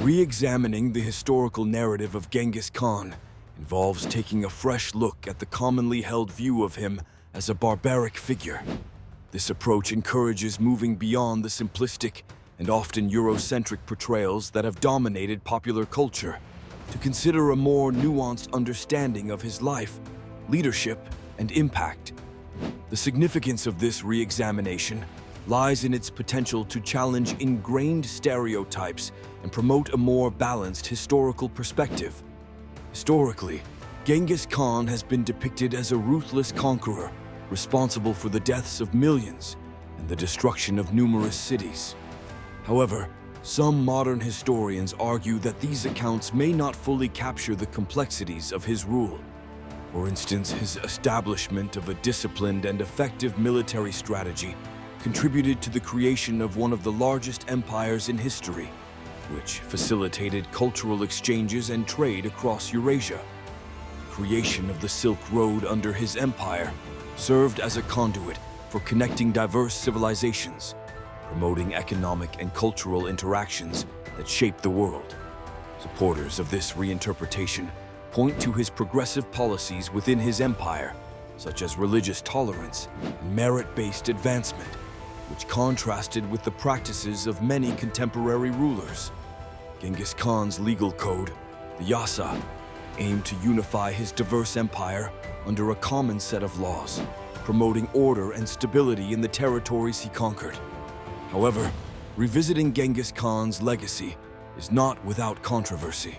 Re-examining the historical narrative of Genghis Khan involves taking a fresh look at the commonly held view of him as a barbaric figure. This approach encourages moving beyond the simplistic and often Eurocentric portrayals that have dominated popular culture to consider a more nuanced understanding of his life, leadership, and impact. The significance of this re-examination lies in its potential to challenge ingrained stereotypes and promote a more balanced historical perspective. Historically, Genghis Khan has been depicted as a ruthless conqueror responsible for the deaths of millions and the destruction of numerous cities. However, some modern historians argue that these accounts may not fully capture the complexities of his rule. For instance, his establishment of a disciplined and effective military strategy contributed to the creation of one of the largest empires in history, which facilitated cultural exchanges and trade across Eurasia. The creation of the Silk Road under his empire served as a conduit for connecting diverse civilizations, promoting economic and cultural interactions that shaped the world. Supporters of this reinterpretation point to his progressive policies within his empire, such as religious tolerance and merit-based advancement, which contrasted with the practices of many contemporary rulers. Genghis Khan's legal code, the Yasa, aimed to unify his diverse empire under a common set of laws, promoting order and stability in the territories he conquered. However, revisiting Genghis Khan's legacy is not without controversy.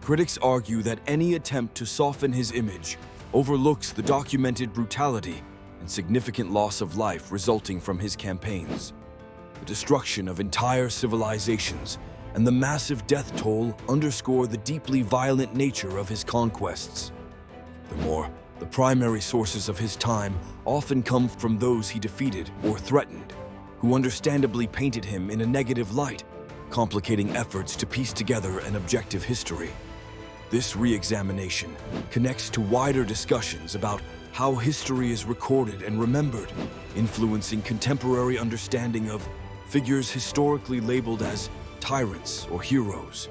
Critics argue that any attempt to soften his image overlooks the documented brutality and significant loss of life resulting from his campaigns. The destruction of entire civilizations and the massive death toll underscore the deeply violent nature of his conquests. Furthermore, the primary sources of his time often come from those he defeated or threatened, who understandably painted him in a negative light, complicating efforts to piece together an objective history. This re-examination connects to wider discussions about how history is recorded and remembered, influencing contemporary understanding of figures historically labeled as tyrants or heroes.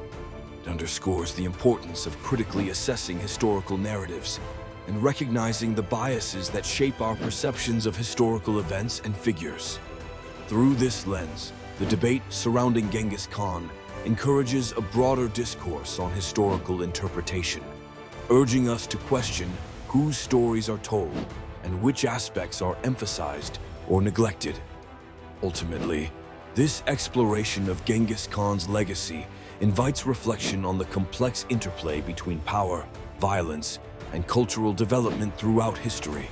It underscores the importance of critically assessing historical narratives and recognizing the biases that shape our perceptions of historical events and figures. Through this lens, the debate surrounding Genghis Khan encourages a broader discourse on historical interpretation, urging us to question whose stories are told and which aspects are emphasized or neglected. Ultimately, this exploration of Genghis Khan's legacy invites reflection on the complex interplay between power, violence, and cultural development throughout history.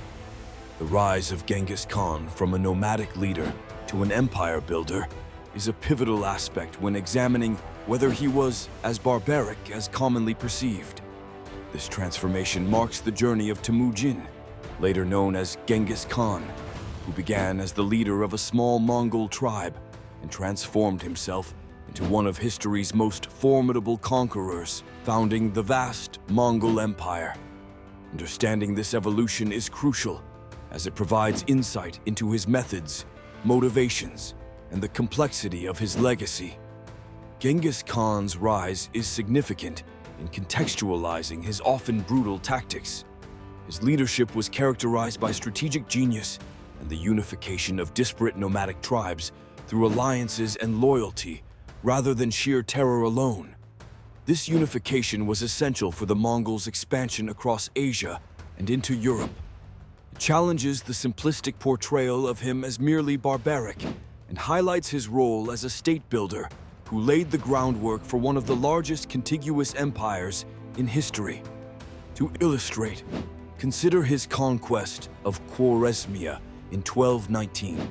The rise of Genghis Khan from a nomadic leader to an empire builder is a pivotal aspect when examining whether he was as barbaric as commonly perceived. This transformation marks the journey of Temujin, later known as Genghis Khan, who began as the leader of a small Mongol tribe and transformed himself into one of history's most formidable conquerors, founding the vast Mongol Empire. Understanding this evolution is crucial, as it provides insight into his methods, motivations, and the complexity of his legacy. Genghis Khan's rise is significant in contextualizing his often brutal tactics. His leadership was characterized by strategic genius and the unification of disparate nomadic tribes through alliances and loyalty, rather than sheer terror alone. This unification was essential for the Mongols' expansion across Asia and into Europe. It challenges the simplistic portrayal of him as merely barbaric and highlights his role as a state builder who laid the groundwork for one of the largest contiguous empires in history. To illustrate, consider his conquest of Khwarezmia in 1219,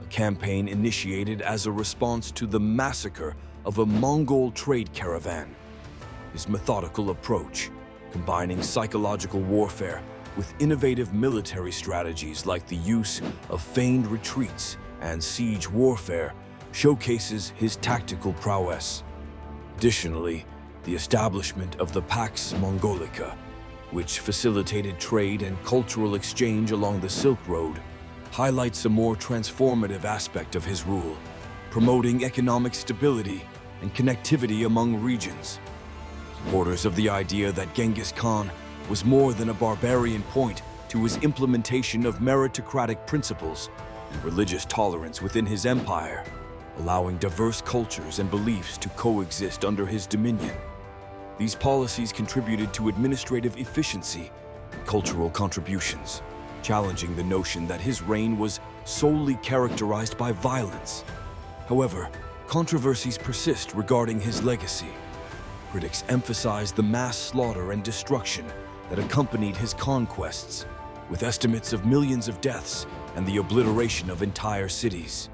a campaign initiated as a response to the massacre of a Mongol trade caravan. His methodical approach, combining psychological warfare with innovative military strategies like the use of feigned retreats and siege warfare, showcases his tactical prowess. Additionally, the establishment of the Pax Mongolica, which facilitated trade and cultural exchange along the Silk Road, highlights a more transformative aspect of his rule, promoting economic stability and connectivity among regions. Supporters of the idea that Genghis Khan was more than a barbarian point to his implementation of meritocratic principles and religious tolerance within his empire, allowing diverse cultures and beliefs to coexist under his dominion. These policies contributed to administrative efficiency and cultural contributions, challenging the notion that his reign was solely characterized by violence. However, controversies persist regarding his legacy. Critics emphasize the mass slaughter and destruction that accompanied his conquests, with estimates of millions of deaths and the obliteration of entire cities.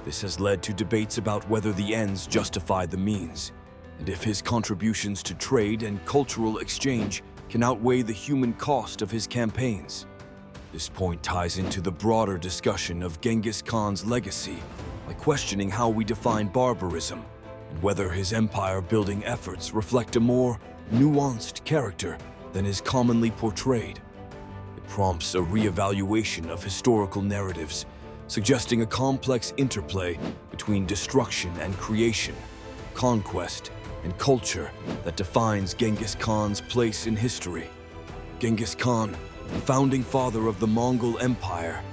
This has led to debates about whether the ends justify the means, and if his contributions to trade and cultural exchange can outweigh the human cost of his campaigns. This point ties into the broader discussion of Genghis Khan's legacy by questioning how we define barbarism and whether his empire-building efforts reflect a more nuanced character than is commonly portrayed. It prompts a reevaluation of historical narratives, suggesting a complex interplay between destruction and creation, conquest and culture that defines Genghis Khan's place in history. Genghis Khan, the founding father of the Mongol Empire,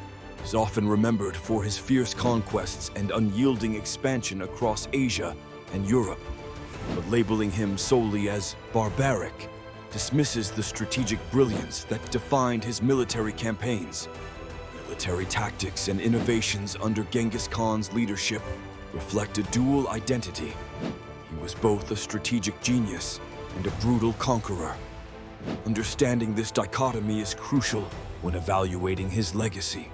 is often remembered for his fierce conquests and unyielding expansion across Asia and Europe. But labeling him solely as barbaric dismisses the strategic brilliance that defined his military campaigns. Military tactics and innovations under Genghis Khan's leadership reflect a dual identity. He was both a strategic genius and a brutal conqueror. Understanding this dichotomy is crucial when evaluating his legacy.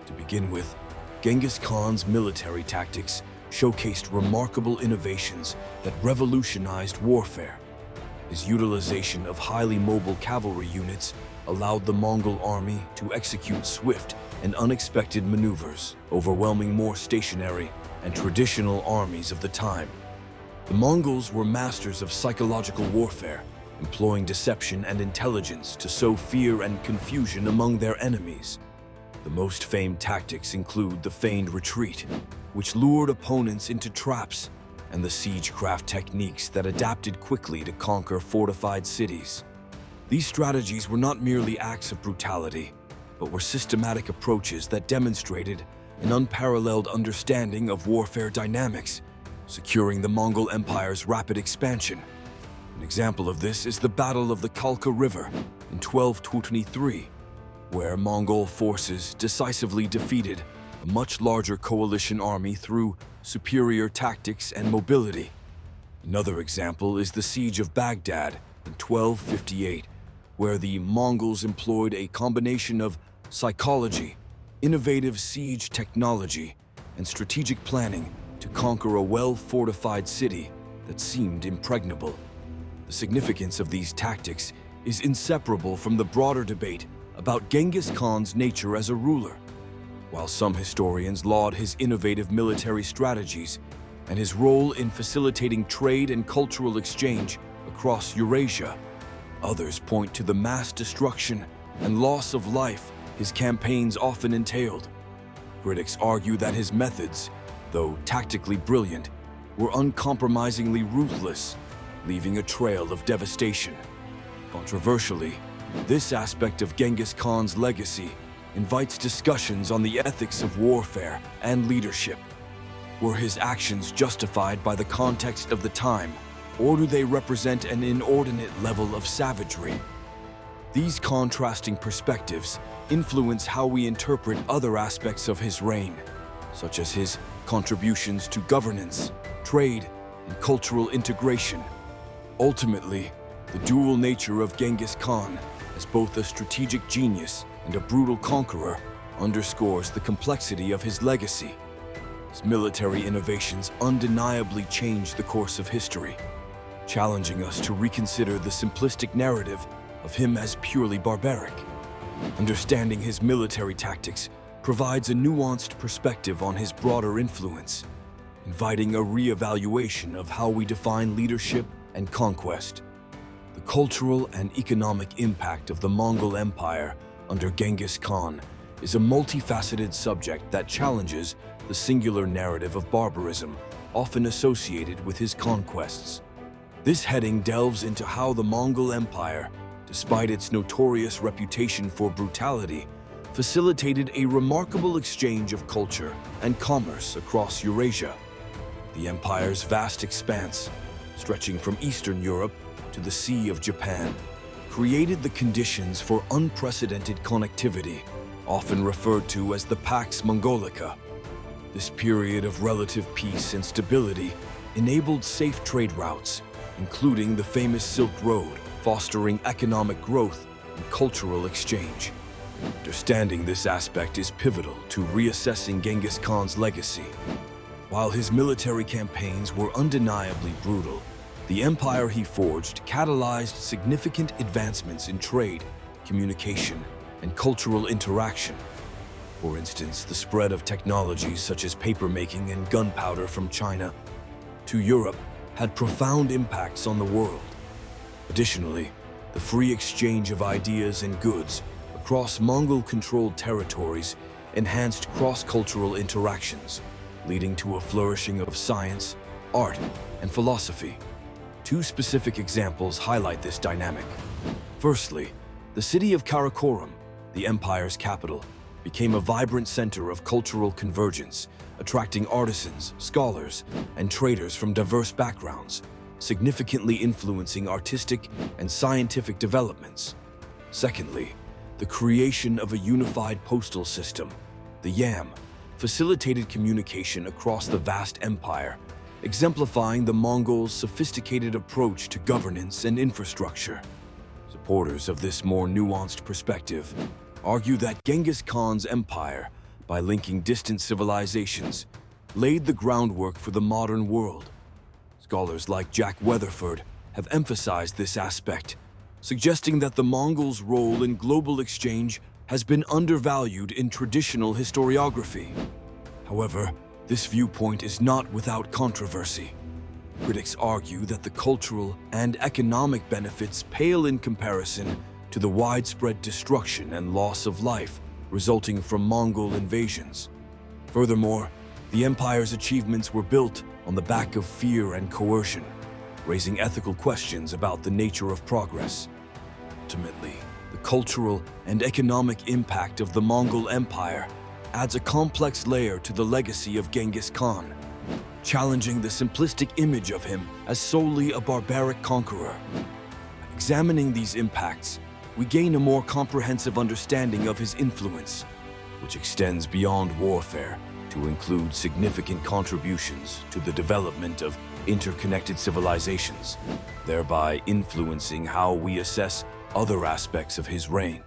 To begin with, Genghis Khan's military tactics showcased remarkable innovations that revolutionized warfare. His utilization of highly mobile cavalry units allowed the Mongol army to execute swift and unexpected maneuvers, overwhelming more stationary and traditional armies of the time. The Mongols were masters of psychological warfare, employing deception and intelligence to sow fear and confusion among their enemies. The most famed tactics include the feigned retreat, which lured opponents into traps, and the siegecraft techniques that adapted quickly to conquer fortified cities. These strategies were not merely acts of brutality, but were systematic approaches that demonstrated an unparalleled understanding of warfare dynamics, securing the Mongol Empire's rapid expansion. An example of this is the Battle of the Kalka River in 1223, where Mongol forces decisively defeated a much larger coalition army through superior tactics and mobility. Another example is the Siege of Baghdad in 1258, where the Mongols employed a combination of psychology, innovative siege technology, and strategic planning to conquer a well-fortified city that seemed impregnable. The significance of these tactics is inseparable from the broader debate about Genghis Khan's nature as a ruler. While some historians laud his innovative military strategies and his role in facilitating trade and cultural exchange across Eurasia, others point to the mass destruction and loss of life his campaigns often entailed. Critics argue that his methods, though tactically brilliant, were uncompromisingly ruthless, leaving a trail of devastation. Controversially, this aspect of Genghis Khan's legacy invites discussions on the ethics of warfare and leadership. Were his actions justified by the context of the time, or do they represent an inordinate level of savagery? These contrasting perspectives influence how we interpret other aspects of his reign, such as his contributions to governance, trade, and cultural integration. Ultimately, the dual nature of Genghis Khan as both a strategic genius and a brutal conqueror underscores the complexity of his legacy. His military innovations undeniably changed the course of history, challenging us to reconsider the simplistic narrative of him as purely barbaric. Understanding his military tactics provides a nuanced perspective on his broader influence, inviting a re-evaluation of how we define leadership and conquest. The cultural and economic impact of the Mongol Empire under Genghis Khan is a multifaceted subject that challenges the singular narrative of barbarism often associated with his conquests. This heading delves into how the Mongol Empire, despite its notorious reputation for brutality, facilitated a remarkable exchange of culture and commerce across Eurasia. The empire's vast expanse, stretching from Eastern Europe to the Sea of Japan, created the conditions for unprecedented connectivity, often referred to as the Pax Mongolica. This period of relative peace and stability enabled safe trade routes, including the famous Silk Road, fostering economic growth and cultural exchange. Understanding this aspect is pivotal to reassessing Genghis Khan's legacy. While his military campaigns were undeniably brutal, the empire he forged catalyzed significant advancements in trade, communication, and cultural interaction. For instance, the spread of technologies such as papermaking and gunpowder from China to Europe had profound impacts on the world. Additionally, the free exchange of ideas and goods across Mongol-controlled territories enhanced cross-cultural interactions, leading to a flourishing of science, art, and philosophy. Two specific examples highlight this dynamic. Firstly, the city of Karakorum, the empire's capital, became a vibrant center of cultural convergence, attracting artisans, scholars, and traders from diverse backgrounds, significantly influencing artistic and scientific developments. Secondly, the creation of a unified postal system, the YAM, facilitated communication across the vast empire, exemplifying the Mongols' sophisticated approach to governance and infrastructure. Supporters of this more nuanced perspective argue that Genghis Khan's empire, by linking distant civilizations, laid the groundwork for the modern world. Scholars like Jack Weatherford have emphasized this aspect, suggesting that the Mongols' role in global exchange has been undervalued in traditional historiography. However, this viewpoint is not without controversy. Critics argue that the cultural and economic benefits pale in comparison to the widespread destruction and loss of life resulting from Mongol invasions. Furthermore, the empire's achievements were built on the back of fear and coercion, raising ethical questions about the nature of progress. Ultimately, the cultural and economic impact of the Mongol Empire adds a complex layer to the legacy of Genghis Khan, challenging the simplistic image of him as solely a barbaric conqueror. Examining these impacts, we gain a more comprehensive understanding of his influence, which extends beyond warfare to include significant contributions to the development of interconnected civilizations, thereby influencing how we assess other aspects of his reign.